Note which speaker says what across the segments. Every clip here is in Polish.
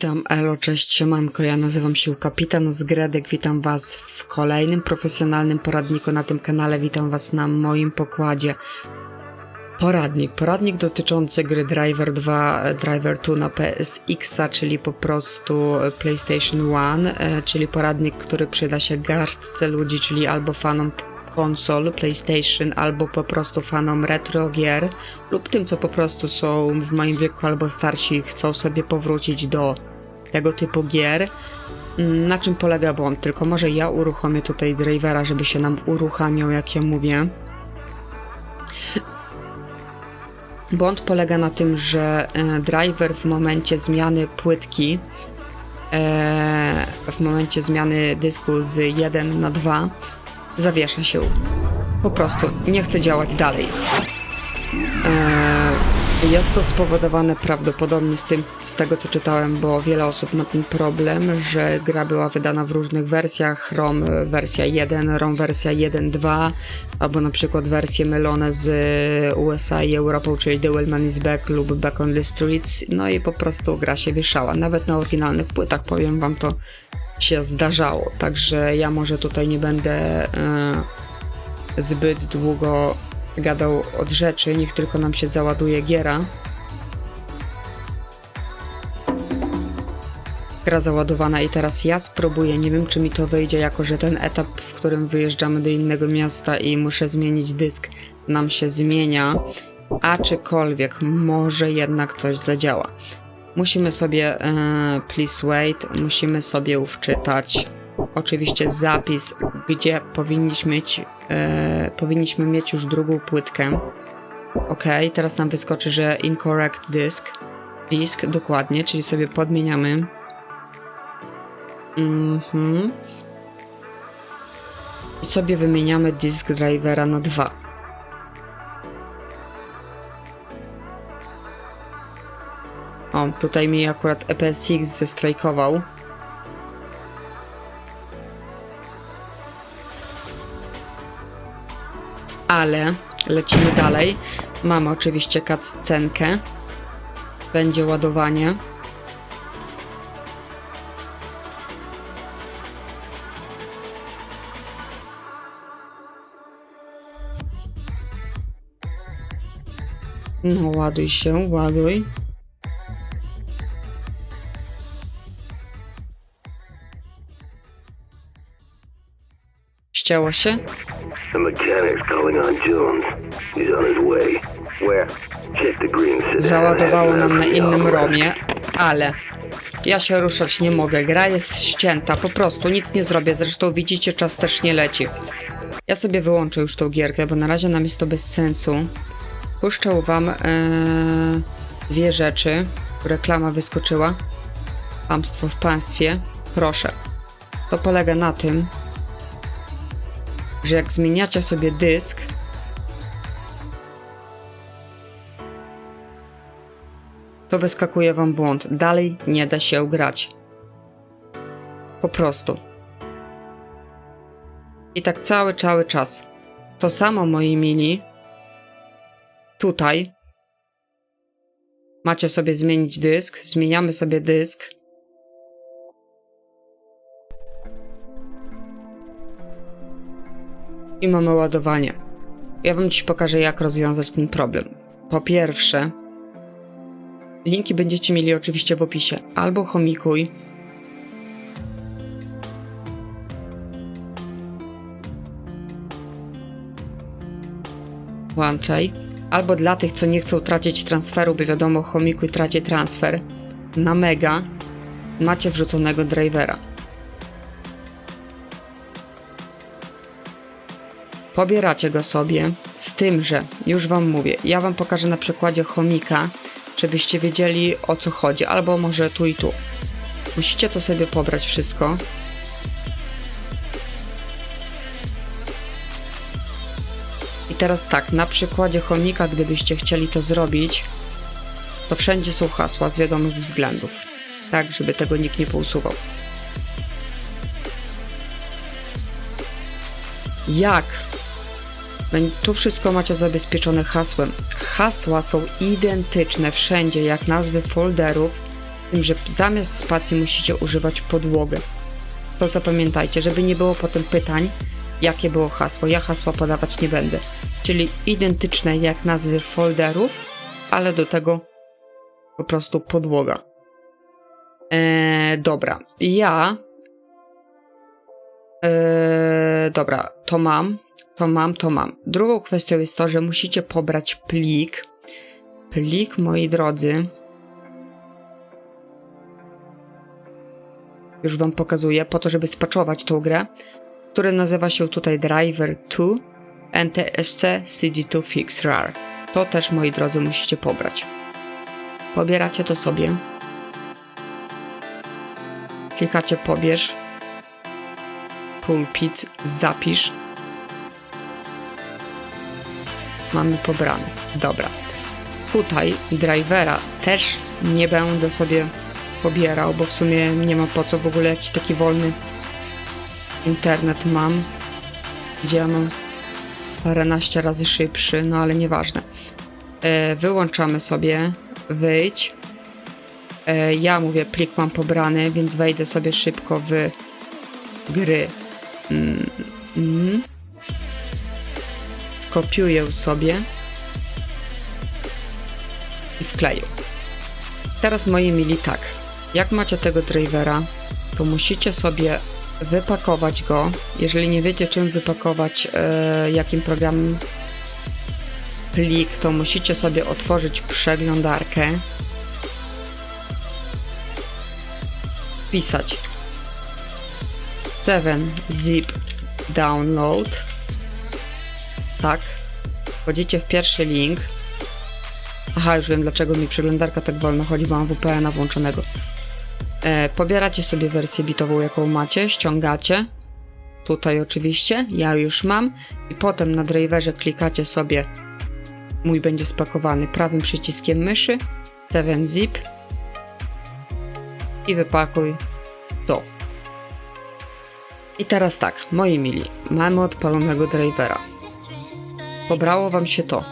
Speaker 1: Witam, elo, cześć, siemanko, ja nazywam się Kapitan z Gredek, witam was w kolejnym profesjonalnym poradniku na tym kanale, witam was na moim pokładzie. Poradnik dotyczący gry Driver 2, Driver 2 na PSX-a, czyli po prostu PlayStation 1, czyli poradnik, który przyda się garstce ludzi, czyli albo fanom konsol PlayStation, albo po prostu fanom retro gier, lub tym, co po prostu są w moim wieku albo starsi i chcą sobie powrócić do tego typu gier. Na czym polega błąd? Tylko może ja uruchomię tutaj drivera, żeby się nam uruchamiał, jak ja mówię. Błąd polega na tym, że driver w momencie zmiany płytki, w momencie zmiany dysku z 1 na 2 zawiesza się. Po prostu nie chce działać dalej. Jest to spowodowane prawdopodobnie z tego, co czytałem, bo wiele osób ma ten problem, że gra była wydana w różnych wersjach, ROM wersja 1, ROM wersja 1.2, albo na przykład wersje mylone z USA i Europą, czyli The Wellman is Back lub Back on the Streets, no i po prostu gra się wieszała. Nawet na oryginalnych płytach, powiem wam, to się zdarzało, także ja może tutaj nie będę zbyt długo gadał od rzeczy, niech tylko nam się załaduje giera. Gra załadowana i teraz ja spróbuję, nie wiem czy mi to wyjdzie, jako że ten etap, w którym wyjeżdżamy do innego miasta i muszę zmienić dysk, nam się zmienia, aczkolwiek może jednak coś zadziała. Musimy sobie, please wait, musimy sobie wczytać oczywiście zapis, gdzie powinniśmy mieć już drugą płytkę. Ok, teraz nam wyskoczy, że incorrect disk, dokładnie, czyli sobie podmieniamy. I sobie wymieniamy disk drivera na 2. O, tutaj mi akurat EPSX zestrajkował. Ale lecimy dalej. Mamy oczywiście cutscenkę. Będzie ładowanie. No, ładuj się, ładuj. Ścięło się.
Speaker 2: The mechanic's calling on Jones. He's on his way. Where? Check the green sedan.
Speaker 1: Załadowało nam na innym romie, ale ja się ruszać nie mogę. Gra jest ścięta, po prostu nic nie zrobię. Zresztą widzicie, czas też nie leci. Ja sobie wyłączę już tą gierkę, bo na razie nam jest to bez sensu. Puszczę wam dwie rzeczy. Reklama wyskoczyła. Kłamstwo w państwie. Proszę. To polega na tym, że jak zmieniacie sobie dysk, to wyskakuje wam błąd. Dalej nie da się grać. Po prostu. I tak cały czas. To samo, moi mili. Tutaj macie sobie zmienić dysk. Zmieniamy sobie dysk. I mamy ładowanie. Ja wam dziś pokażę, jak rozwiązać ten problem. Po pierwsze, linki będziecie mieli oczywiście w opisie. Albo chomikuj, włączaj, albo dla tych, co nie chcą tracić transferu, bo wiadomo, chomikuj traci transfer, na Mega macie wrzuconego drivera. Pobieracie go sobie, z tym, że już wam mówię, ja wam pokażę na przykładzie chomika, żebyście wiedzieli, o co chodzi, albo może tu i tu. Musicie to sobie pobrać wszystko. I teraz tak, na przykładzie chomika, gdybyście chcieli to zrobić, to wszędzie są hasła z wiadomych względów, tak, żeby tego nikt nie pousuwał. Jak? Tu wszystko macie zabezpieczone hasłem. Hasła są identyczne wszędzie, jak nazwy folderów, tym, że zamiast spacji musicie używać podłogę. To zapamiętajcie, żeby nie było potem pytań, jakie było hasło. Ja hasła podawać nie będę. Czyli identyczne jak nazwy folderów, ale do tego po prostu podłoga. Dobra. Dobra, to mam. Drugą kwestią jest to, że musicie pobrać plik. Plik, moi drodzy. Już wam pokazuję, po to, żeby spaczować tą grę, który nazywa się tutaj Driver 2 NTSC CD2 Fix RAR. To też, moi drodzy, musicie pobrać. Pobieracie to sobie. Klikacie pobierz. Pulpit, zapisz. Mamy pobrany. Dobra. Tutaj drivera też nie będę sobie pobierał, bo w sumie nie ma po co, w ogóle jakiś taki wolny internet mam, gdzie ja mam paręnaście razy szybszy, no ale nieważne. Wyłączamy sobie, wyjdź. Ja mówię, plik mam pobrany, więc wejdę sobie szybko w gry. Skopiuję sobie i wkleję. Teraz, moi mili, tak. Jak macie tego drivera, to musicie sobie wypakować go. Jeżeli nie wiecie, czym wypakować, jakim programem plik, to musicie sobie otworzyć przeglądarkę, wpisać 7-zip download. Tak. Wchodzicie w pierwszy link. Aha, już wiem, dlaczego mi przeglądarka tak wolno chodzi, bo mam VPN-a włączonego. Pobieracie sobie wersję bitową, jaką macie, ściągacie. Tutaj oczywiście, ja już mam. I potem na driverze klikacie sobie, mój będzie spakowany prawym przyciskiem myszy, 7-zip i wypakuj to. I teraz tak, moi mili, mamy odpalonego drivera. Pobrało wam się to.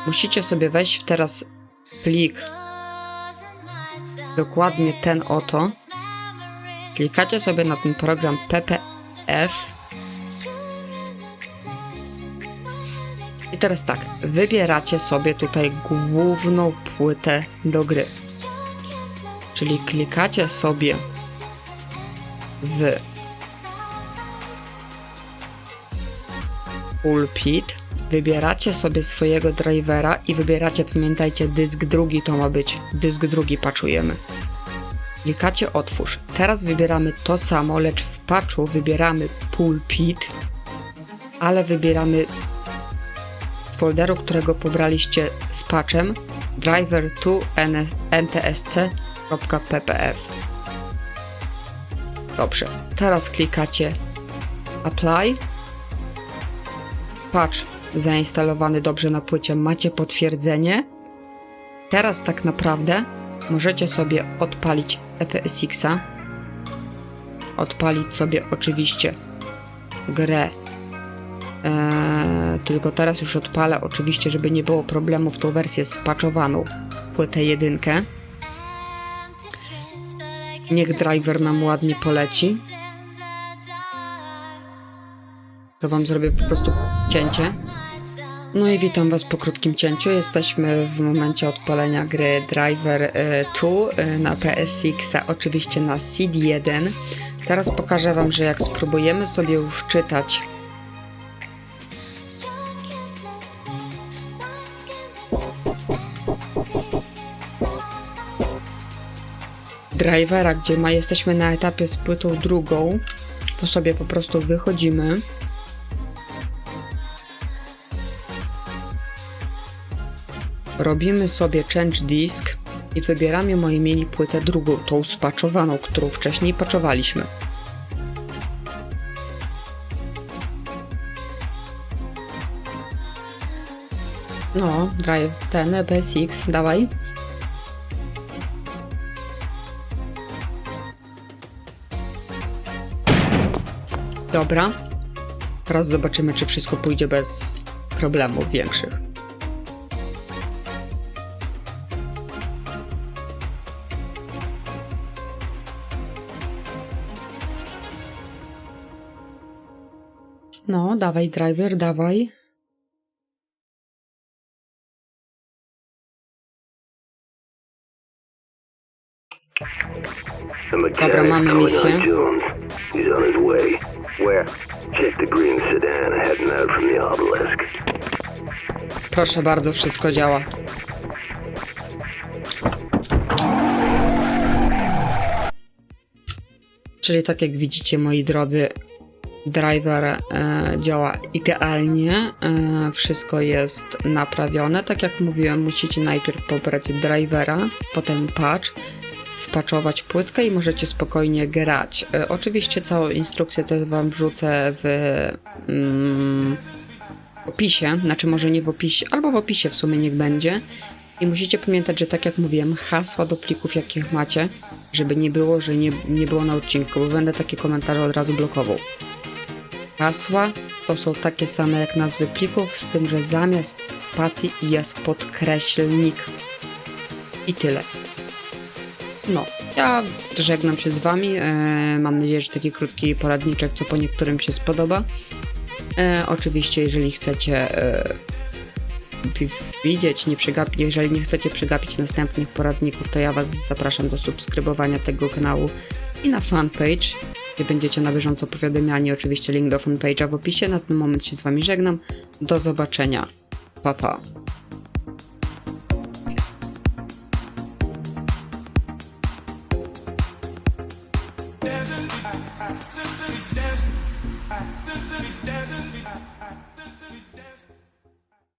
Speaker 1: Musicie sobie wejść w teraz plik, dokładnie ten oto. Klikacie sobie na ten program ppf. I teraz tak, wybieracie sobie tutaj główną płytę do gry. Czyli klikacie sobie w pulpit, wybieracie sobie swojego drivera i wybieracie, pamiętajcie, dysk drugi to ma być. Dysk drugi patchujemy. Klikacie otwórz. Teraz wybieramy to samo, lecz w patchu wybieramy pulpit, ale wybieramy z folderu, którego pobraliście z patchem, driver2 ntsc.ppf. Dobrze. Teraz klikacie apply. Patch zainstalowany dobrze na płycie, macie potwierdzenie. Teraz tak naprawdę możecie sobie odpalić EPSX-a. Odpalić sobie oczywiście grę. Tylko teraz już odpalę oczywiście, żeby nie było problemów, tą wersję spaczowaną, płytę 1. Niech driver nam ładnie poleci. To wam zrobię po prostu cięcie. No i witam was po krótkim cięciu. Jesteśmy w momencie odpalenia gry Driver 2 na PSX-a, oczywiście na CD1. Teraz pokażę wam, że jak spróbujemy sobie wczytać drivera, gdzie jesteśmy na etapie z płytą drugą, to sobie po prostu wychodzimy. Robimy sobie change disk i wybieramy, moi mili, płytę drugą, tą spaczowaną, którą wcześniej paczowaliśmy. No, drive ten EPSX, dawaj. Dobra. Teraz zobaczymy, czy wszystko pójdzie bez problemów większych. No, dawaj, driver, dawaj.
Speaker 2: The mechanic's
Speaker 1: Dobra, mamy
Speaker 2: calling
Speaker 1: misję.
Speaker 2: on Jones. He's on his way. Where? Check the green sedan heading out from the obelisk.
Speaker 1: Proszę bardzo, wszystko działa. Czyli tak jak widzicie, moi drodzy, driver działa idealnie. Wszystko jest naprawione. Tak jak mówiłem, musicie najpierw pobrać drivera, potem patch, spatchować płytkę i możecie spokojnie grać. Oczywiście całą instrukcję też wam wrzucę w opisie, znaczy może nie w opisie, albo w opisie w sumie niech będzie. I musicie pamiętać, że tak jak mówiłem, hasła do plików jakich macie, żeby nie było, że nie było na odcinku, bo będę takie komentarze od razu blokował. Hasła to są takie same jak nazwy plików, z tym, że zamiast spacji jest podkreślnik. I tyle. No, ja żegnam się z wami. Mam nadzieję, że taki krótki poradniczek, co po niektórym się spodoba. Oczywiście, jeżeli chcecie widzieć, jeżeli nie chcecie przegapić następnych poradników, to ja was zapraszam do subskrybowania tego kanału i na fanpage, gdzie będziecie na bieżąco powiadamiani. Oczywiście link do fanpage'a w opisie. Na ten moment się z wami żegnam. Do zobaczenia. Pa, pa.
Speaker 3: Dancing,